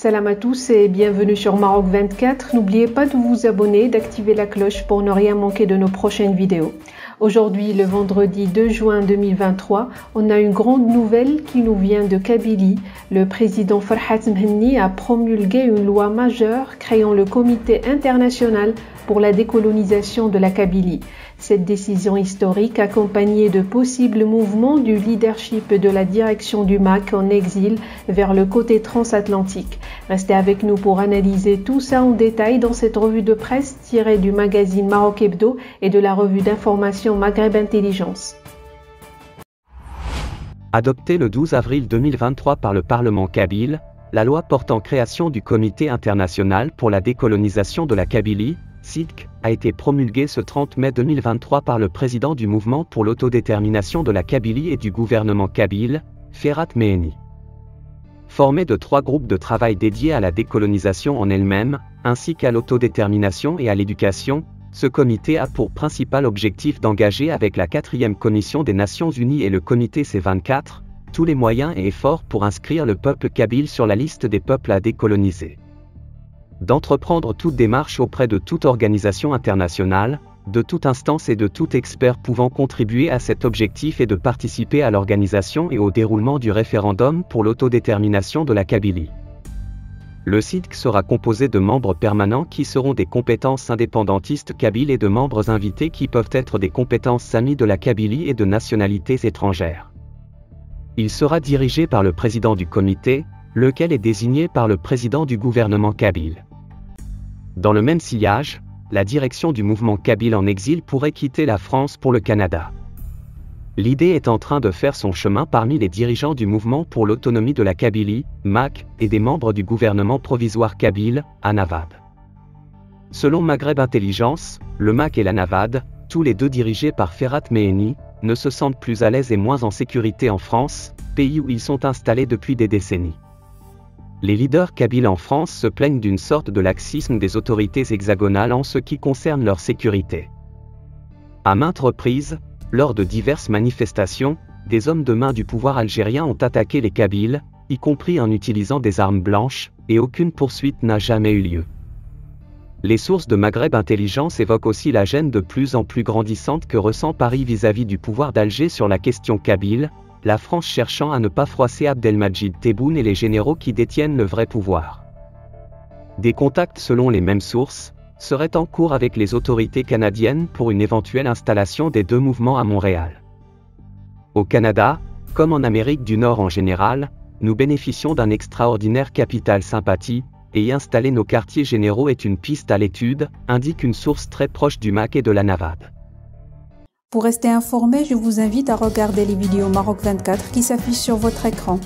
Salam à tous et bienvenue sur Maroc 24. N'oubliez pas de vous abonner et d'activer la cloche pour ne rien manquer de nos prochaines vidéos. Aujourd'hui, le vendredi 2 juin 2023, on a une grande nouvelle qui nous vient de Kabylie. Le président Farhat Mhenni a promulgué une loi majeure créant le Comité international pour la décolonisation de la Kabylie. Cette décision historique, accompagnée de possibles mouvements du leadership de la direction du MAC en exil vers le côté transatlantique. Restez avec nous pour analyser tout ça en détail dans cette revue de presse tirée du magazine Maroc Hebdo et de la revue d'information Maghreb Intelligence. Adoptée le 12 avril 2023 par le Parlement kabyle, la loi portant création du Comité international pour la décolonisation de la Kabylie, CIDK, a été promulguée ce 30 mai 2023 par le président du mouvement pour l'autodétermination de la Kabylie et du gouvernement kabyle, Ferhat Meheni. Formé de 3 groupes de travail dédiés à la décolonisation en elle-même, ainsi qu'à l'autodétermination et à l'éducation, ce comité a pour principal objectif d'engager avec la 4e Commission des Nations Unies et le comité C24, tous les moyens et efforts pour inscrire le peuple kabyle sur la liste des peuples à décoloniser. D'entreprendre toute démarche auprès de toute organisation internationale, de toute instance et de tout expert pouvant contribuer à cet objectif et de participer à l'organisation et au déroulement du référendum pour l'autodétermination de la Kabylie. Le CIDK sera composé de membres permanents qui seront des compétences indépendantistes kabyles et de membres invités qui peuvent être des compétences samis de la Kabylie et de nationalités étrangères. Il sera dirigé par le président du comité, lequel est désigné par le président du gouvernement kabyle. Dans le même sillage, la direction du mouvement kabyle en exil pourrait quitter la France pour le Canada. L'idée est en train de faire son chemin parmi les dirigeants du mouvement pour l'autonomie de la Kabylie, MAC, et des membres du gouvernement provisoire kabyle, ANAVAD. Selon Maghreb Intelligence, le MAC et l'ANAVAD, tous les deux dirigés par Ferhat Meheni, ne se sentent plus à l'aise et moins en sécurité en France, pays où ils sont installés depuis des décennies. Les leaders kabyles en France se plaignent d'une sorte de laxisme des autorités hexagonales en ce qui concerne leur sécurité. À maintes reprises, lors de diverses manifestations, des hommes de main du pouvoir algérien ont attaqué les Kabyles, y compris en utilisant des armes blanches, et aucune poursuite n'a jamais eu lieu. Les sources de Maghreb Intelligence évoquent aussi la gêne de plus en plus grandissante que ressent Paris vis-à-vis du pouvoir d'Alger sur la question kabyle, la France cherchant à ne pas froisser Abdelmadjid Tebboune et les généraux qui détiennent le vrai pouvoir. Des contacts selon les mêmes sources, seraient en cours avec les autorités canadiennes pour une éventuelle installation des deux mouvements à Montréal. Au Canada, comme en Amérique du Nord en général, nous bénéficions d'un extraordinaire capital sympathie, et y installer nos quartiers généraux est une piste à l'étude, indique une source très proche du MAC et de l'ANAVAD. Pour rester informé, je vous invite à regarder les vidéos Maroc 24 qui s'affichent sur votre écran.